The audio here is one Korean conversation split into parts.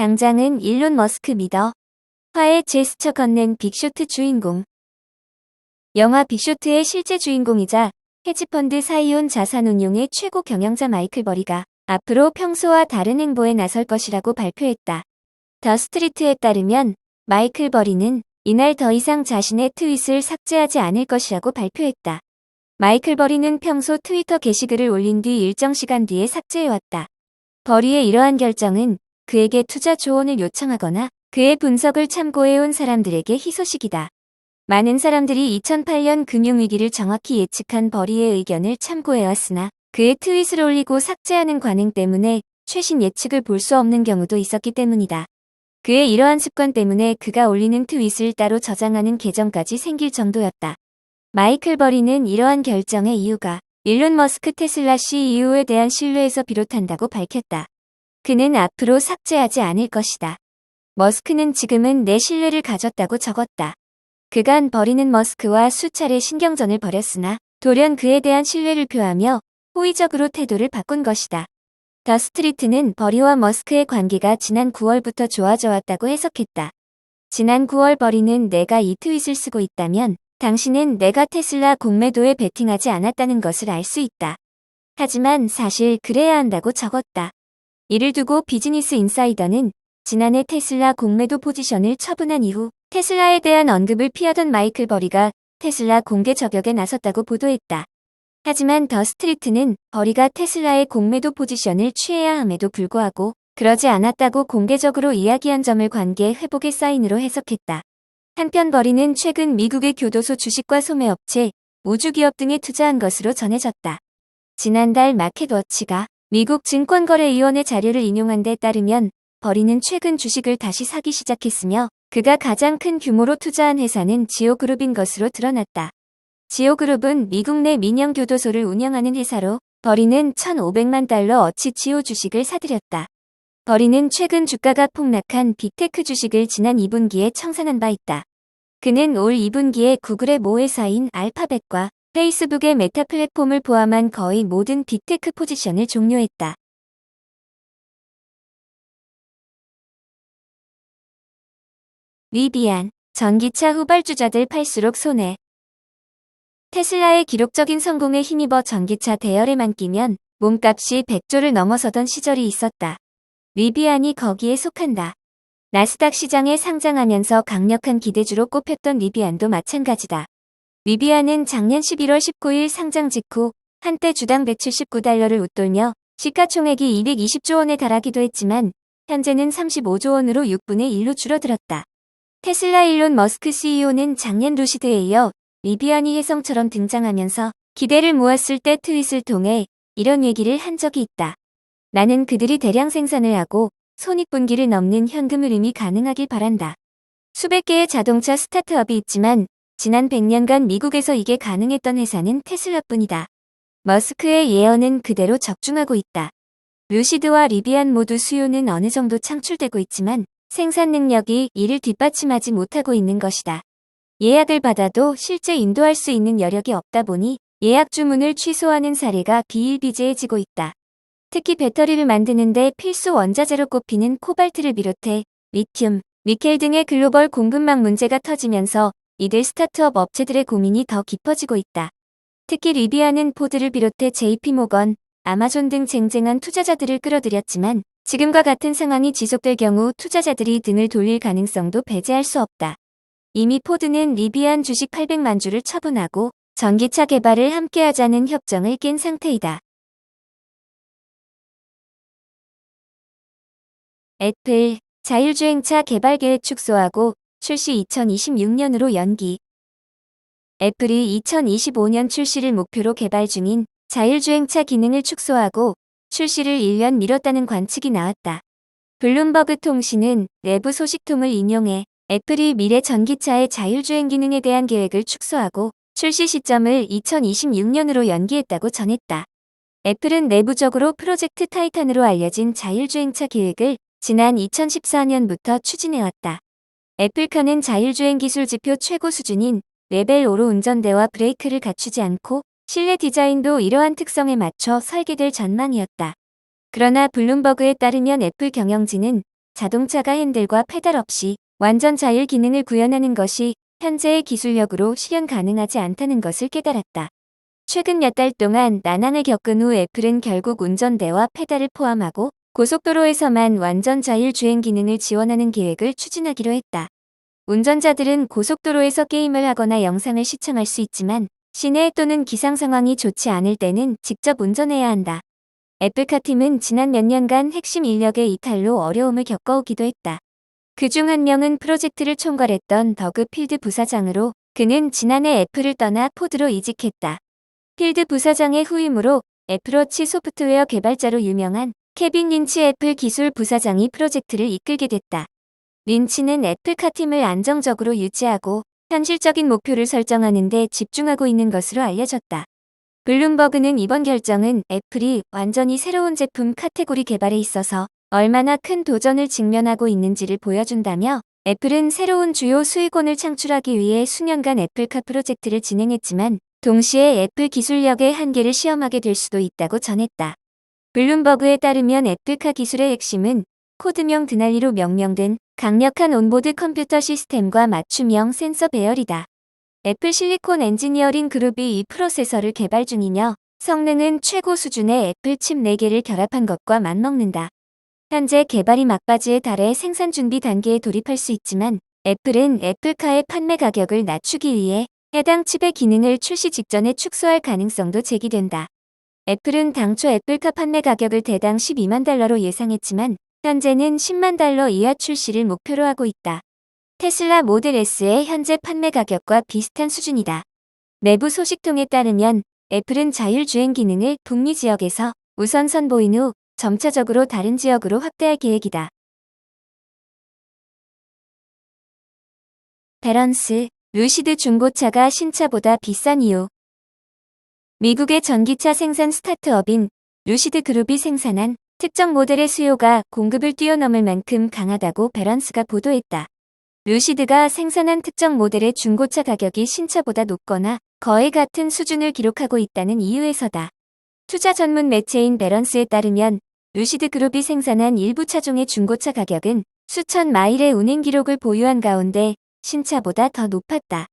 당장은 일론 머스크 믿어. 화해 제스처 건넨 빅쇼트 주인공. 영화 빅쇼트의 실제 주인공이자 헤지펀드 사이온 자산운용의 최고 경영자 마이클 버리가 앞으로 평소와 다른 행보에 나설 것이라고 발표했다. 더 스트리트에 따르면 마이클 버리는 이날 더 이상 자신의 트윗을 삭제하지 않을 것이라고 발표했다. 마이클 버리는 평소 트위터 게시글을 올린 뒤 일정 시간 뒤에 삭제해왔다. 버리의 이러한 결정은 그에게 투자 조언을 요청하거나 그의 분석을 참고해온 사람들에게 희소식이다. 많은 사람들이 2008년 금융위기를 정확히 예측한 버리의 의견을 참고해왔으나 그의 트윗을 올리고 삭제하는 관행 때문에 최신 예측을 볼 수 없는 경우도 있었기 때문이다. 그의 이러한 습관 때문에 그가 올리는 트윗을 따로 저장하는 계정까지 생길 정도였다. 마이클 버리는 이러한 결정의 이유가 일론 머스크 테슬라 CEO에 대한 신뢰에서 비롯한다고 밝혔다. 그는 앞으로 삭제하지 않을 것이다. 머스크는 지금은 내 신뢰를 가졌다고 적었다. 그간 버리는 머스크와 수차례 신경전을 벌였으나 돌연 그에 대한 신뢰를 표하며 호의적으로 태도를 바꾼 것이다. 더 스트리트는 버리와 머스크의 관계가 지난 9월부터 좋아져 왔다고 해석했다. 지난 9월 버리는 내가 이 트윗을 쓰고 있다면 당신은 내가 테슬라 공매도에 베팅하지 않았다는 것을 알 수 있다. 하지만 사실 그래야 한다고 적었다. 이를 두고 비즈니스 인사이더는 지난해 테슬라 공매도 포지션을 처분한 이후 테슬라에 대한 언급을 피하던 마이클 버리가 테슬라 공개 저격에 나섰다고 보도했다. 하지만 더 스트리트는 버리가 테슬라의 공매도 포지션을 취해야 함에도 불구하고 그러지 않았다고 공개적으로 이야기한 점을 관계 회복의 사인으로 해석했다. 한편 버리는 최근 미국의 교도소 주식과 소매업체, 우주기업 등에 투자한 것으로 전해졌다. 지난달 마켓워치가 미국 증권거래위원회 자료를 인용한 데 따르면 버리는 최근 주식을 다시 사기 시작했으며 그가 가장 큰 규모로 투자한 회사는 지오그룹인 것으로 드러났다. 지오그룹은 미국 내 민영교도소를 운영하는 회사로 버리는 1,500만 달러 어치 지오 주식을 사들였다. 버리는 최근 주가가 폭락한 빅테크 주식을 지난 2분기에 청산한 바 있다. 그는 올 2분기에 구글의 모 회사인 알파벳과 페이스북의 메타 플랫폼을 포함한 거의 모든 빅테크 포지션을 종료했다. 리비안, 전기차 후발주자들 팔수록 손해. 테슬라의 기록적인 성공에 힘입어 전기차 대열에만 끼면 몸값이 100조를 넘어서던 시절이 있었다. 리비안이 거기에 속한다. 나스닥 시장에 상장하면서 강력한 기대주로 꼽혔던 리비안도 마찬가지다. 리비안은 작년 11월 19일 상장 직후 한때 주당 179달러를 웃돌며 시가총액이 220조 원에 달하기도 했지만 현재는 35조 원으로 6분의 1로 줄어들었다. 테슬라 일론 머스크 CEO는 작년 루시드에 이어 리비안이 혜성처럼 등장하면서 기대를 모았을 때 트윗을 통해 이런 얘기를 한 적이 있다. 나는 그들이 대량 생산을 하고 손익분기를 넘는 현금 흐름이 가능하길 바란다. 수백 개의 자동차 스타트업이 있지만 지난 100년간 미국에서 이게 가능했던 회사는 테슬라뿐이다. 머스크의 예언은 그대로 적중하고 있다. 루시드와 리비안 모두 수요는 어느 정도 창출되고 있지만 생산 능력이 이를 뒷받침하지 못하고 있는 것이다. 예약을 받아도 실제 인도할 수 있는 여력이 없다 보니 예약 주문을 취소하는 사례가 비일비재해지고 있다. 특히 배터리를 만드는데 필수 원자재로 꼽히는 코발트를 비롯해 리튬, 니켈 등의 글로벌 공급망 문제가 터지면서 이들 스타트업 업체들의 고민이 더 깊어지고 있다. 특히 리비안은 포드를 비롯해 JP모건, 아마존 등 쟁쟁한 투자자들을 끌어들였지만 지금과 같은 상황이 지속될 경우 투자자들이 등을 돌릴 가능성도 배제할 수 없다. 이미 포드는 리비안 주식 800만 주를 처분하고 전기차 개발을 함께하자는 협정을 깬 상태이다. 애플, 자율주행차 개발 계획 축소하고 출시 2026년으로 연기. 애플이 2025년 출시를 목표로 개발 중인 자율주행차 기능을 축소하고 출시를 1년 미뤘다는 관측이 나왔다. 블룸버그 통신은 내부 소식통을 인용해 애플이 미래 전기차의 자율주행 기능에 대한 계획을 축소하고 출시 시점을 2026년으로 연기했다고 전했다. 애플은 내부적으로 프로젝트 타이탄으로 알려진 자율주행차 계획을 지난 2014년부터 추진해왔다. 애플카는 자율주행 기술 지표 최고 수준인 레벨 5로 운전대와 브레이크를 갖추지 않고 실내 디자인도 이러한 특성에 맞춰 설계될 전망이었다. 그러나 블룸버그에 따르면 애플 경영진은 자동차가 핸들과 페달 없이 완전 자율 기능을 구현하는 것이 현재의 기술력으로 실현 가능하지 않다는 것을 깨달았다. 최근 몇 달 동안 난항을 겪은 후 애플은 결국 운전대와 페달을 포함하고 고속도로에서만 완전 자율 주행 기능을 지원하는 계획을 추진하기로 했다. 운전자들은 고속도로에서 게임을 하거나 영상을 시청할 수 있지만 시내 또는 기상 상황이 좋지 않을 때는 직접 운전해야 한다. 애플카 팀은 지난 몇 년간 핵심 인력의 이탈로 어려움을 겪어오기도 했다. 그중 한 명은 프로젝트를 총괄했던 더그 필드 부사장으로 그는 지난해 애플을 떠나 포드로 이직했다. 필드 부사장의 후임으로 애플워치 소프트웨어 개발자로 유명한 케빈 린치 애플 기술 부사장이 프로젝트를 이끌게 됐다. 린치는 애플카 팀을 안정적으로 유지하고 현실적인 목표를 설정하는 데 집중하고 있는 것으로 알려졌다. 블룸버그는 이번 결정은 애플이 완전히 새로운 제품 카테고리 개발에 있어서 얼마나 큰 도전을 직면하고 있는지를 보여준다며 애플은 새로운 주요 수익원을 창출하기 위해 수년간 애플카 프로젝트를 진행했지만 동시에 애플 기술력의 한계를 시험하게 될 수도 있다고 전했다. 블룸버그에 따르면 애플카 기술의 핵심은 코드명 드날리로 명명된 강력한 온보드 컴퓨터 시스템과 맞춤형 센서 배열이다. 애플 실리콘 엔지니어링 그룹이 이 프로세서를 개발 중이며 성능은 최고 수준의 애플 칩 4개를 결합한 것과 맞먹는다. 현재 개발이 막바지에 달해 생산 준비 단계에 돌입할 수 있지만 애플은 애플카의 판매 가격을 낮추기 위해 해당 칩의 기능을 출시 직전에 축소할 가능성도 제기된다. 애플은 당초 애플카 판매 가격을 대당 $120,000로 예상했지만 현재는 $100,000 이하 출시를 목표로 하고 있다. 테슬라 모델 S의 현재 판매 가격과 비슷한 수준이다. 내부 소식통에 따르면 애플은 자율주행 기능을 북미 지역에서 우선 선보인 후 점차적으로 다른 지역으로 확대할 계획이다. 베런스, 루시드 중고차가 신차보다 비싼 이유. 미국의 전기차 생산 스타트업인 루시드 그룹이 생산한 특정 모델의 수요가 공급을 뛰어넘을 만큼 강하다고 베런스가 보도했다. 루시드가 생산한 특정 모델의 중고차 가격이 신차보다 높거나 거의 같은 수준을 기록하고 있다는 이유에서다. 투자 전문 매체인 베런스에 따르면 루시드 그룹이 생산한 일부 차종의 중고차 가격은 수천 마일의 운행 기록을 보유한 가운데 신차보다 더 높았다.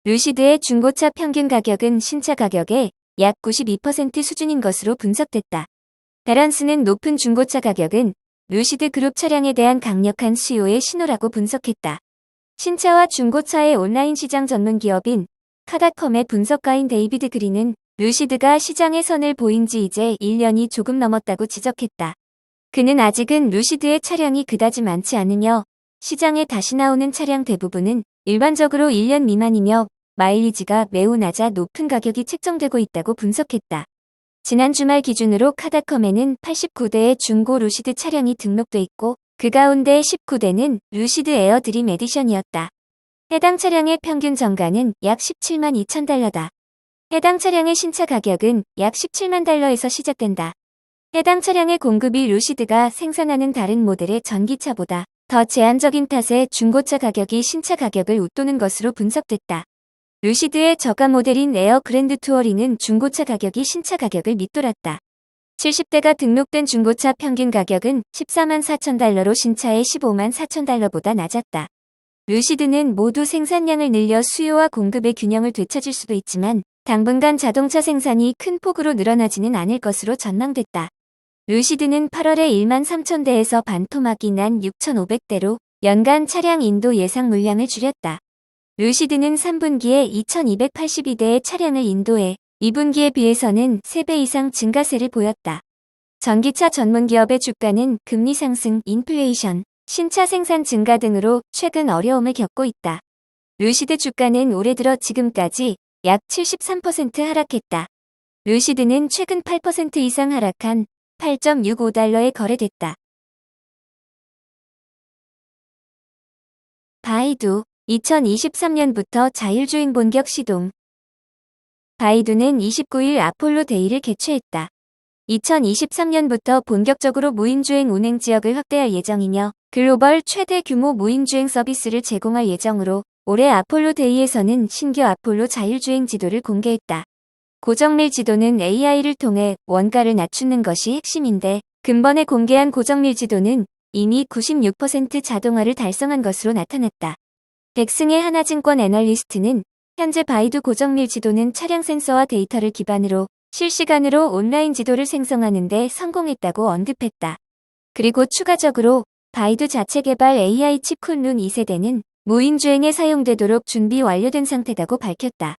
루시드의 중고차 평균 가격은 신차 가격의 약 92% 수준인 것으로 분석됐다. 베런스는 높은 중고차 가격은 루시드 그룹 차량에 대한 강력한 수요의 신호라고 분석했다. 신차와 중고차의 온라인 시장 전문 기업인 카닷컴의 분석가인 데이비드 그린은 루시드가 시장에 선을 보인 지 이제 1년이 조금 넘었다고 지적했다. 그는 아직은 루시드의 차량이 그다지 많지 않으며 시장에 다시 나오는 차량 대부분은 일반적으로 1년 미만이며 마일리지가 매우 낮아 높은 가격이 책정되고 있다고 분석했다. 지난 주말 기준으로 카닷컴에는 89대의 중고 루시드 차량이 등록돼 있고 그 가운데 19대는 루시드 에어 드림 에디션이었다. 해당 차량의 평균 정가는 약 $172,000다. 해당 차량의 신차 가격은 약 $170,000에서 시작된다. 해당 차량의 공급이 루시드가 생산하는 다른 모델의 전기차보다 더 제한적인 탓에 중고차 가격이 신차 가격을 웃도는 것으로 분석됐다. 루시드의 저가 모델인 에어 그랜드 투어링은 중고차 가격이 신차 가격을 밑돌았다. 70대가 등록된 중고차 평균 가격은 $144,000로 신차의 $154,000보다 낮았다. 루시드는 모두 생산량을 늘려 수요와 공급의 균형을 되찾을 수도 있지만 당분간 자동차 생산이 큰 폭으로 늘어나지는 않을 것으로 전망됐다. 루시드는 8월에 13,000대에서 반토막이 난 6,500대로 연간 차량 인도 예상 물량을 줄였다. 루시드는 3분기에 2,282대의 차량을 인도해 2분기에 비해서는 3배 이상 증가세를 보였다. 전기차 전문기업의 주가는 금리 상승, 인플레이션, 신차 생산 증가 등으로 최근 어려움을 겪고 있다. 루시드 주가는 올해 들어 지금까지 약 73% 하락했다. 루시드는 최근 8% 이상 하락한 $8.65에 거래됐다. 바이두, 2023년부터 자율주행 본격 시동. 바이두는 29일 아폴로 데이를 개최했다. 2023년부터 본격적으로 무인주행 운행 지역을 확대할 예정이며 글로벌 최대 규모 무인주행 서비스를 제공할 예정으로 올해 아폴로 데이에서는 신규 아폴로 자율주행 지도를 공개했다. 고정밀 지도는 AI를 통해 원가를 낮추는 것이 핵심인데 근본에 공개한 고정밀 지도는 이미 96% 자동화를 달성한 것으로 나타났다. 백승의 하나증권 애널리스트는 현재 바이두 고정밀 지도는 차량 센서와 데이터를 기반으로 실시간으로 온라인 지도를 생성하는 데 성공했다고 언급했다. 그리고 추가적으로 바이두 자체 개발 AI 칩 쿤룬 2세대는 무인주행에 사용되도록 준비 완료된 상태다고 밝혔다.